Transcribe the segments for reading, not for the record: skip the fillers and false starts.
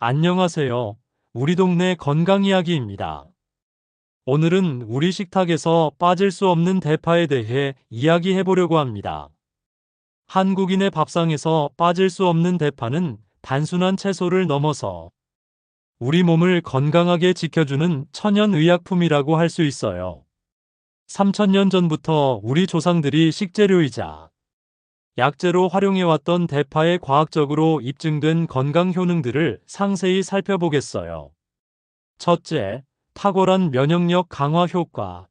안녕하세요. 우리 동네 건강 이야기입니다. 오늘은 우리 식탁에서 빠질 수 없는 대파에 대해 이야기해 보려고 합니다. 한국인의 밥상에서 빠질 수 없는 대파는 단순한 채소를 넘어서 우리 몸을 건강하게 지켜주는 천연 의약품이라고 할 수 있어요. 3000년 전부터 우리 조상들이 식재료이자 약재로 활용해왔던 대파의 과학적으로 입증된 건강 효능들을 상세히 살펴보겠어요. 첫째, 탁월한 면역력 강화 효과.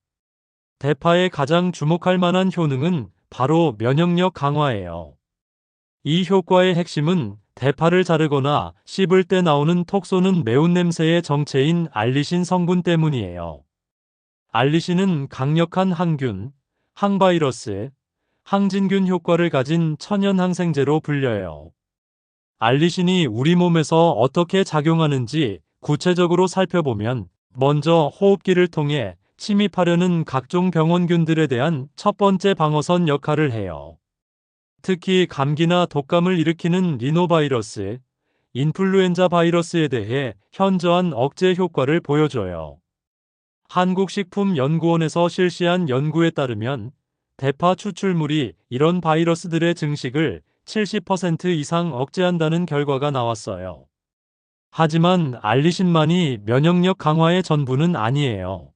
대파의 가장 주목할 만한 효능은 바로 면역력 강화예요. 이 효과의 핵심은 대파를 자르거나 씹을 때 나오는 톡 쏘는 매운 냄새의 정체인 알리신 성분 때문이에요. 알리신은 강력한 항균, 항바이러스, 항진균 효과를 가진 천연 항생제로 불려요. 알리신이 우리 몸에서 어떻게 작용하는지 구체적으로 살펴보면, 먼저 호흡기를 통해 침입하려는 각종 병원균들에 대한 첫 번째 방어선 역할을 해요. 특히 감기나 독감을 일으키는 리노바이러스, 인플루엔자 바이러스에 대해 현저한 억제 효과를 보여줘요. 한국식품연구원에서 실시한 연구에 따르면 대파 추출물이 이런 바이러스들의 증식을 70% 이상 억제한다는 결과가 나왔어요. 하지만 알리신만이 면역력 강화의 전부는 아니에요.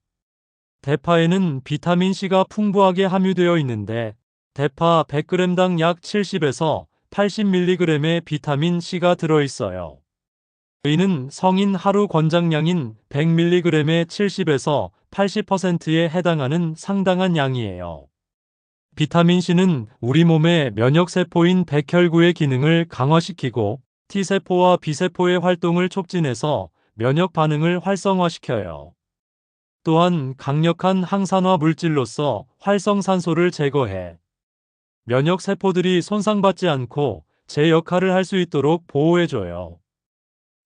대파에는 비타민C가 풍부하게 함유되어 있는데, 대파 100g당 약 70에서 80mg의 비타민C가 들어있어요. 이는 성인 하루 권장량인 100mg의 70에서 80%에 해당하는 상당한 양이에요. 비타민C는 우리 몸의 면역세포인 백혈구의 기능을 강화시키고 T세포와 B세포의 활동을 촉진해서 면역 반응을 활성화시켜요. 또한 강력한 항산화 물질로서 활성산소를 제거해 면역세포들이 손상받지 않고 제 역할을 할 수 있도록 보호해줘요.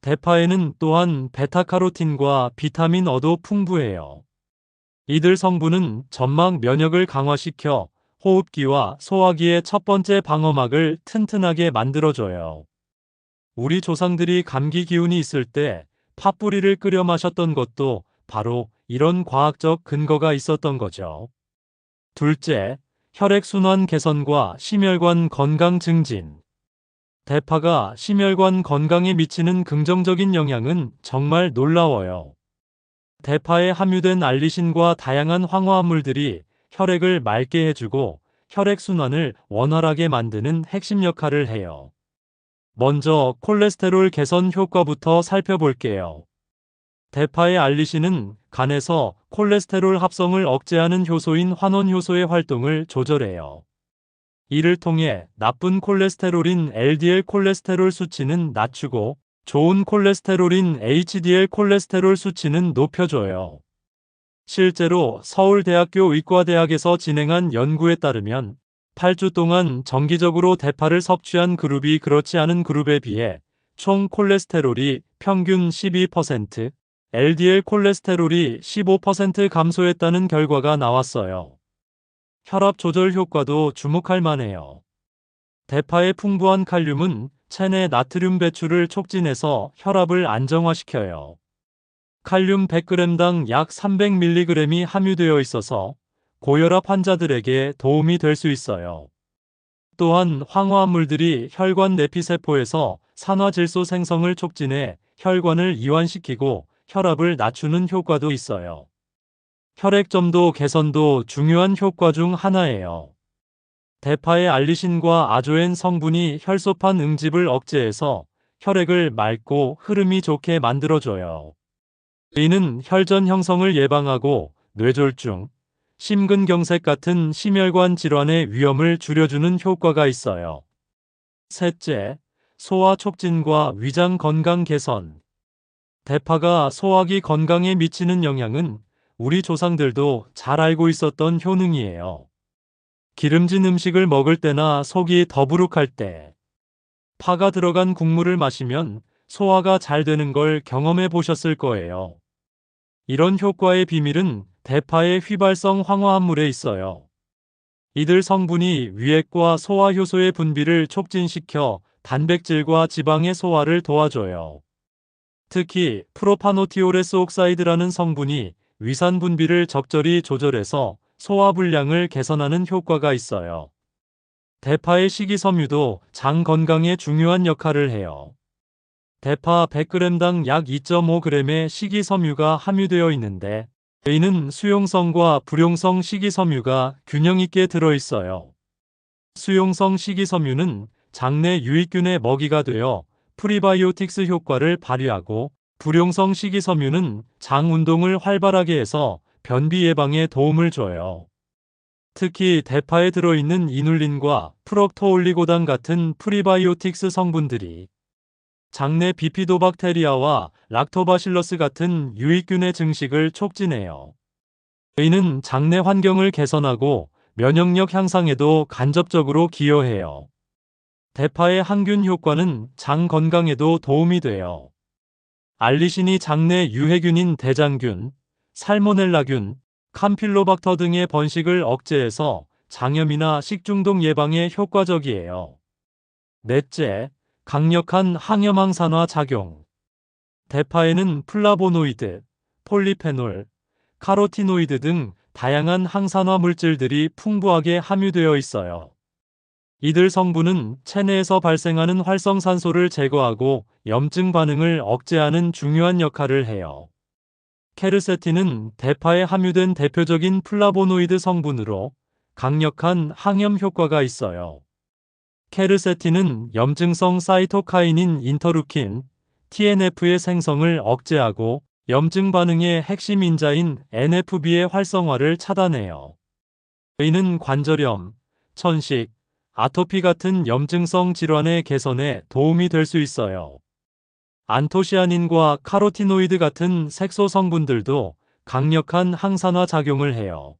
대파에는 또한 베타카로틴과 비타민 어도 풍부해요. 이들 성분은 점막 면역을 강화시켜 호흡기와 소화기의 첫 번째 방어막을 튼튼하게 만들어줘요. 우리 조상들이 감기 기운이 있을 때 팥뿌리를 끓여 마셨던 것도 바로 이런 과학적 근거가 있었던 거죠. 둘째, 혈액순환 개선과 심혈관 건강 증진. 대파가 심혈관 건강에 미치는 긍정적인 영향은 정말 놀라워요. 대파에 함유된 알리신과 다양한 황화합물들이 혈액을 맑게 해주고 혈액순환을 원활하게 만드는 핵심 역할을 해요. 먼저 콜레스테롤 개선 효과부터 살펴볼게요. 대파의 알리신은 간에서 콜레스테롤 합성을 억제하는 효소인 환원효소의 활동을 조절해요. 이를 통해 나쁜 콜레스테롤인 LDL 콜레스테롤 수치는 낮추고 좋은 콜레스테롤인 HDL 콜레스테롤 수치는 높여줘요. 실제로 서울대학교 의과대학에서 진행한 연구에 따르면 8주 동안 정기적으로 대파를 섭취한 그룹이 그렇지 않은 그룹에 비해 총 콜레스테롤이 평균 12%, LDL 콜레스테롤이 15% 감소했다는 결과가 나왔어요. 혈압 조절 효과도 주목할 만해요. 대파의 풍부한 칼륨은 체내 나트륨 배출을 촉진해서 혈압을 안정화시켜요. 칼륨 100g당 약 300mg이 함유되어 있어서 고혈압 환자들에게 도움이 될 수 있어요. 또한 황화합물들이 혈관 내피세포에서 산화질소 생성을 촉진해 혈관을 이완시키고 혈압을 낮추는 효과도 있어요. 혈액점도 개선도 중요한 효과 중 하나예요. 대파의 알리신과 아조엔 성분이 혈소판 응집을 억제해서 혈액을 맑고 흐름이 좋게 만들어줘요. 이는 혈전 형성을 예방하고 뇌졸중, 심근경색 같은 심혈관 질환의 위험을 줄여주는 효과가 있어요. 셋째, 소화 촉진과 위장 건강 개선. 대파가 소화기 건강에 미치는 영향은 우리 조상들도 잘 알고 있었던 효능이에요. 기름진 음식을 먹을 때나 속이 더부룩할 때, 파가 들어간 국물을 마시면 소화가 잘 되는 걸 경험해 보셨을 거예요. 이런 효과의 비밀은 대파의 휘발성 황화합물에 있어요. 이들 성분이 위액과 소화효소의 분비를 촉진시켜 단백질과 지방의 소화를 도와줘요. 특히 프로파노티오레스 옥사이드라는 성분이 위산 분비를 적절히 조절해서 소화불량을 개선하는 효과가 있어요. 대파의 식이섬유도 장 건강에 중요한 역할을 해요. 대파 100g당 약 2.5g의 식이섬유가 함유되어 있는데 이는 수용성과 불용성 식이섬유가 균형 있게 들어있어요. 수용성 식이섬유는 장내 유익균의 먹이가 되어 프리바이오틱스 효과를 발휘하고, 불용성 식이섬유는 장 운동을 활발하게 해서 변비 예방에 도움을 줘요. 특히 대파에 들어있는 이눌린과 프록토올리고당 같은 프리바이오틱스 성분들이 장내 비피도박테리아와 락토바실러스 같은 유익균의 증식을 촉진해요. 이는 장내 환경을 개선하고 면역력 향상에도 간접적으로 기여해요. 대파의 항균 효과는 장 건강에도 도움이 돼요. 알리신이 장내 유해균인 대장균, 살모넬라균, 캄필로박터 등의 번식을 억제해서 장염이나 식중독 예방에 효과적이에요. 넷째, 강력한 항염항산화 작용. 대파에는 플라보노이드, 폴리페놀, 카로티노이드 등 다양한 항산화 물질들이 풍부하게 함유되어 있어요. 이들 성분은 체내에서 발생하는 활성산소를 제거하고 염증 반응을 억제하는 중요한 역할을 해요. 케르세틴은 대파에 함유된 대표적인 플라보노이드 성분으로 강력한 항염 효과가 있어요. 케르세틴은 염증성 사이토카인인 인터루킨, TNF의 생성을 억제하고 염증 반응의 핵심 인자인 NFB의 활성화를 차단해요. 이는 관절염, 천식, 아토피 같은 염증성 질환의 개선에 도움이 될 수 있어요. 안토시아닌과 카로티노이드 같은 색소 성분들도 강력한 항산화 작용을 해요.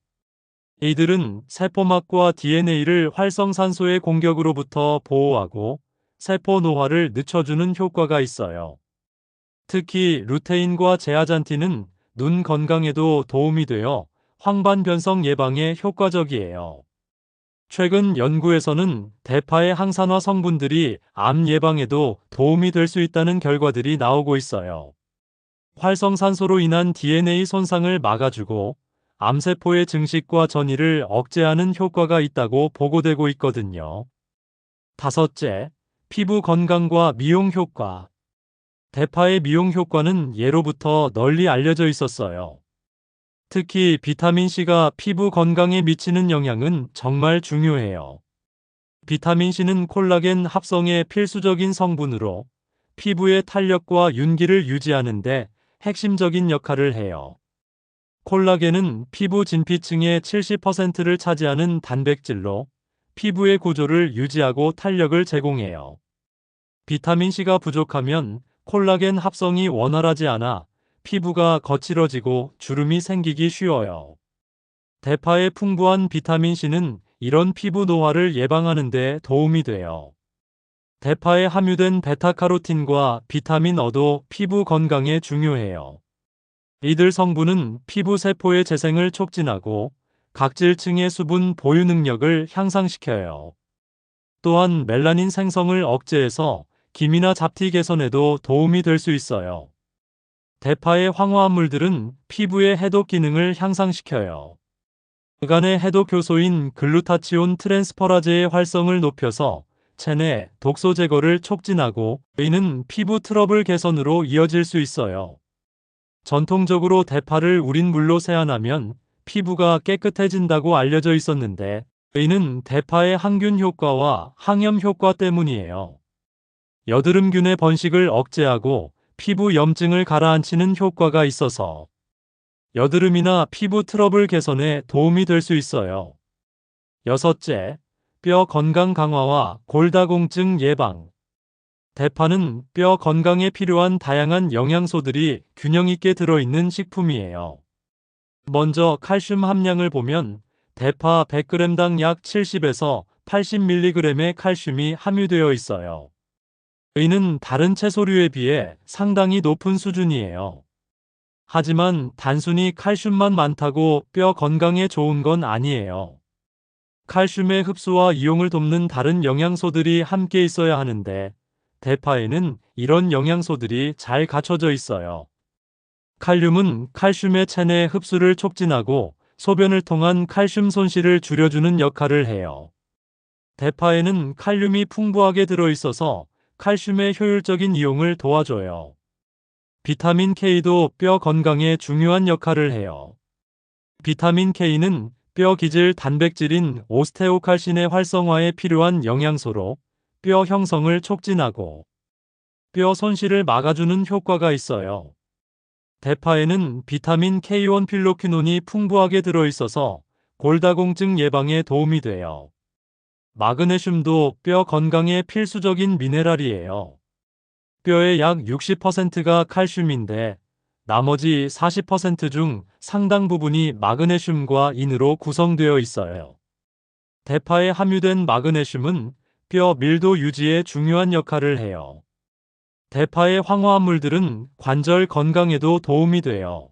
이들은 세포막과 DNA를 활성산소의 공격으로부터 보호하고 세포 노화를 늦춰주는 효과가 있어요. 특히 루테인과 제아잔틴은 눈 건강에도 도움이 되어 황반 변성 예방에 효과적이에요. 최근 연구에서는 대파의 항산화 성분들이 암 예방에도 도움이 될 수 있다는 결과들이 나오고 있어요. 활성산소로 인한 DNA 손상을 막아주고 암세포의 증식과 전이를 억제하는 효과가 있다고 보고되고 있거든요. 다섯째, 피부 건강과 미용 효과. 대파의 미용 효과는 예로부터 널리 알려져 있었어요. 특히 비타민C가 피부 건강에 미치는 영향은 정말 중요해요. 비타민C는 콜라겐 합성의 필수적인 성분으로 피부의 탄력과 윤기를 유지하는 데 핵심적인 역할을 해요. 콜라겐은 피부 진피층의 70%를 차지하는 단백질로 피부의 구조를 유지하고 탄력을 제공해요. 비타민C가 부족하면 콜라겐 합성이 원활하지 않아 피부가 거칠어지고 주름이 생기기 쉬워요. 대파의 풍부한 비타민C는 이런 피부 노화를 예방하는 데 도움이 돼요. 대파에 함유된 베타카로틴과 비타민 O도 피부 건강에 중요해요. 이들 성분은 피부 세포의 재생을 촉진하고 각질층의 수분 보유 능력을 향상시켜요. 또한 멜라닌 생성을 억제해서 기미나 잡티 개선에도 도움이 될 수 있어요. 대파의 황화합물들은 피부의 해독 기능을 향상시켜요. 그간의 해독 효소인 글루타치온 트랜스퍼라제의 활성을 높여서 체내 독소 제거를 촉진하고, 이는 피부 트러블 개선으로 이어질 수 있어요. 전통적으로 대파를 우린 물로 세안하면 피부가 깨끗해진다고 알려져 있었는데, 이는 대파의 항균 효과와 항염 효과 때문이에요. 여드름균의 번식을 억제하고 피부 염증을 가라앉히는 효과가 있어서 여드름이나 피부 트러블 개선에 도움이 될 수 있어요. 여섯째, 뼈 건강 강화와 골다공증 예방. 대파는 뼈 건강에 필요한 다양한 영양소들이 균형 있게 들어있는 식품이에요. 먼저 칼슘 함량을 보면 대파 100g당 약 70에서 80mg의 칼슘이 함유되어 있어요. 이는 다른 채소류에 비해 상당히 높은 수준이에요. 하지만 단순히 칼슘만 많다고 뼈 건강에 좋은 건 아니에요. 칼슘의 흡수와 이용을 돕는 다른 영양소들이 함께 있어야 하는데, 대파에는 이런 영양소들이 잘 갖춰져 있어요. 칼륨은 칼슘의 체내 흡수를 촉진하고 소변을 통한 칼슘 손실을 줄여주는 역할을 해요. 대파에는 칼륨이 풍부하게 들어있어서 칼슘의 효율적인 이용을 도와줘요. 비타민 K도 뼈 건강에 중요한 역할을 해요. 비타민 K는 뼈 기질 단백질인 오스테오칼신의 활성화에 필요한 영양소로 뼈 형성을 촉진하고 뼈 손실을 막아주는 효과가 있어요. 대파에는 비타민 K1 필로퀴논이 풍부하게 들어있어서 골다공증 예방에 도움이 돼요. 마그네슘도 뼈 건강에 필수적인 미네랄이에요. 뼈의 약 60%가 칼슘인데 나머지 40% 중 상당 부분이 마그네슘과 인으로 구성되어 있어요. 대파에 함유된 마그네슘은 뼈 밀도 유지에 중요한 역할을 해요. 대파의 황화합물들은 관절 건강에도 도움이 돼요.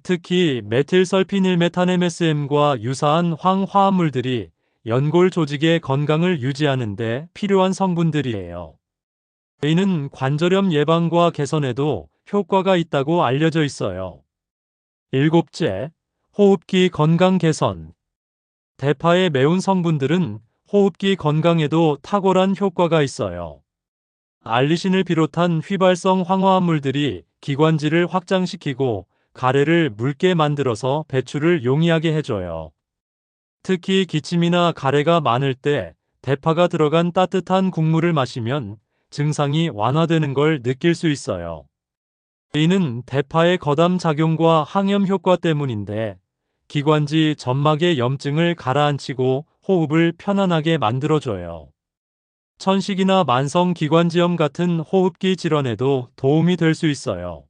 특히 메틸설피닐메탄MSM과 유사한 황화합물들이 연골 조직의 건강을 유지하는 데 필요한 성분들이에요. 이는 관절염 예방과 개선에도 효과가 있다고 알려져 있어요. 일곱째, 호흡기 건강 개선. 대파의 매운 성분들은 호흡기 건강에도 탁월한 효과가 있어요. 알리신을 비롯한 휘발성 황화합물들이 기관지를 확장시키고 가래를 묽게 만들어서 배출을 용이하게 해줘요. 특히 기침이나 가래가 많을 때 대파가 들어간 따뜻한 국물을 마시면 증상이 완화되는 걸 느낄 수 있어요. 이는 대파의 거담 작용과 항염 효과 때문인데 기관지 점막의 염증을 가라앉히고 호흡을 편안하게 만들어줘요. 천식이나 만성 기관지염 같은 호흡기 질환에도 도움이 될 수 있어요.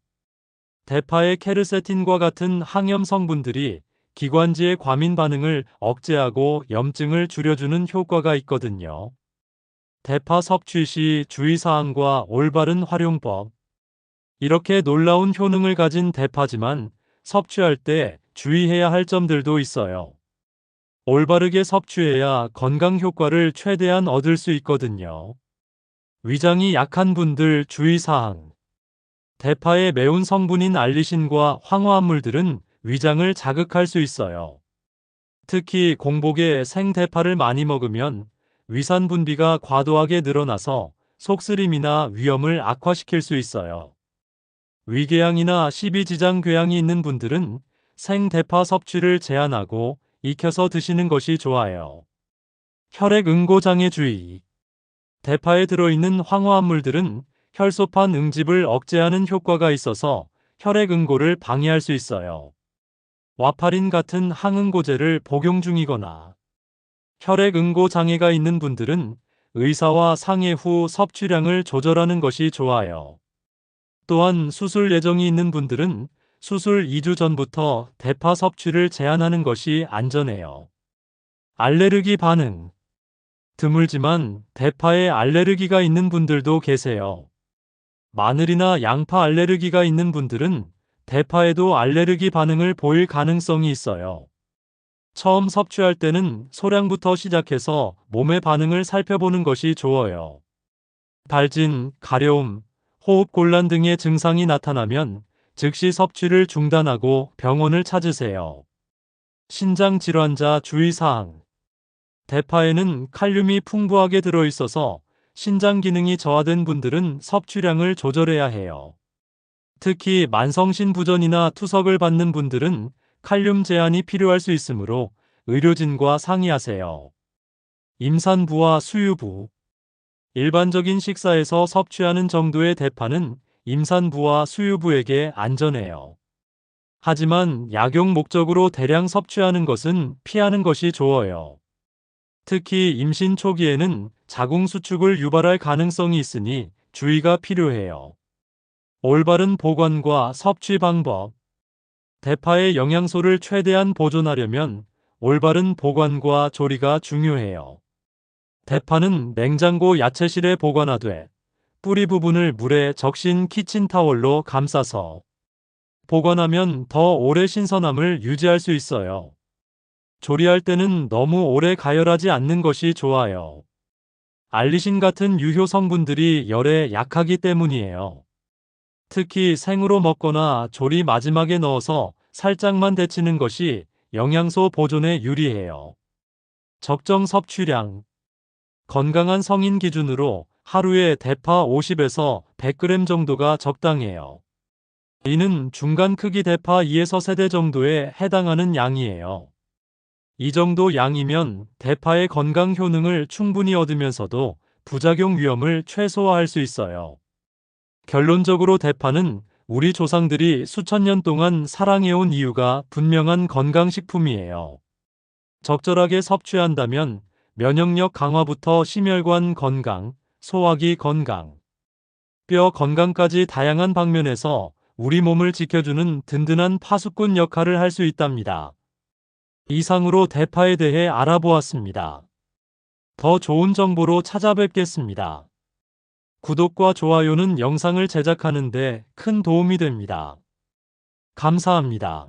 대파의 케르세틴과 같은 항염 성분들이 기관지의 과민 반응을 억제하고 염증을 줄여주는 효과가 있거든요. 대파 섭취 시 주의사항과 올바른 활용법. 이렇게 놀라운 효능을 가진 대파지만 섭취할 때 주의해야 할 점들도 있어요. 올바르게 섭취해야 건강 효과를 최대한 얻을 수 있거든요. 위장이 약한 분들 주의사항. 대파의 매운 성분인 알리신과 황화합물들은 위장을 자극할 수 있어요. 특히 공복에 생대파를 많이 먹으면 위산 분비가 과도하게 늘어나서 속쓰림이나 위염을 악화시킬 수 있어요. 위궤양이나 십이지장 궤양이 있는 분들은 생대파 섭취를 제한하고 익혀서 드시는 것이 좋아요. 혈액 응고 장애 주의. 대파에 들어있는 황화합물들은 혈소판 응집을 억제하는 효과가 있어서 혈액 응고를 방해할 수 있어요. 와파린 같은 항응고제를 복용 중이거나 혈액 응고 장애가 있는 분들은 의사와 상의 후 섭취량을 조절하는 것이 좋아요. 또한 수술 예정이 있는 분들은 수술 2주 전부터 대파 섭취를 제한하는 것이 안전해요. 알레르기 반응. 드물지만 대파에 알레르기가 있는 분들도 계세요. 마늘이나 양파 알레르기가 있는 분들은 대파에도 알레르기 반응을 보일 가능성이 있어요. 처음 섭취할 때는 소량부터 시작해서 몸의 반응을 살펴보는 것이 좋아요. 발진, 가려움, 호흡 곤란 등의 증상이 나타나면 즉시 섭취를 중단하고 병원을 찾으세요. 신장 질환자 주의사항. 대파에는 칼륨이 풍부하게 들어있어서 신장 기능이 저하된 분들은 섭취량을 조절해야 해요. 특히 만성신부전이나 투석을 받는 분들은 칼륨 제한이 필요할 수 있으므로 의료진과 상의하세요. 임산부와 수유부. 일반적인 식사에서 섭취하는 정도의 대파는 임산부와 수유부에게 안전해요. 하지만 약용 목적으로 대량 섭취하는 것은 피하는 것이 좋아요. 특히 임신 초기에는 자궁 수축을 유발할 가능성이 있으니 주의가 필요해요. 올바른 보관과 섭취 방법. 대파의 영양소를 최대한 보존하려면 올바른 보관과 조리가 중요해요. 대파는 냉장고 야채실에 보관하되 뿌리 부분을 물에 적신 키친타월로 감싸서 보관하면 더 오래 신선함을 유지할 수 있어요. 조리할 때는 너무 오래 가열하지 않는 것이 좋아요. 알리신 같은 유효 성분들이 열에 약하기 때문이에요. 특히 생으로 먹거나 조리 마지막에 넣어서 살짝만 데치는 것이 영양소 보존에 유리해요. 적정 섭취량. 건강한 성인 기준으로 하루에 대파 50에서 100g 정도가 적당해요. 이는 중간 크기 대파 2에서 3대 정도에 해당하는 양이에요. 이 정도 양이면 대파의 건강 효능을 충분히 얻으면서도 부작용 위험을 최소화할 수 있어요. 결론적으로 대파는 우리 조상들이 수천 년 동안 사랑해온 이유가 분명한 건강식품이에요. 적절하게 섭취한다면 면역력 강화부터 심혈관 건강, 소화기 건강, 뼈 건강까지 다양한 방면에서 우리 몸을 지켜주는 든든한 파수꾼 역할을 할 수 있답니다. 이상으로 대파에 대해 알아보았습니다. 더 좋은 정보로 찾아뵙겠습니다. 구독과 좋아요는 영상을 제작하는 데 큰 도움이 됩니다. 감사합니다.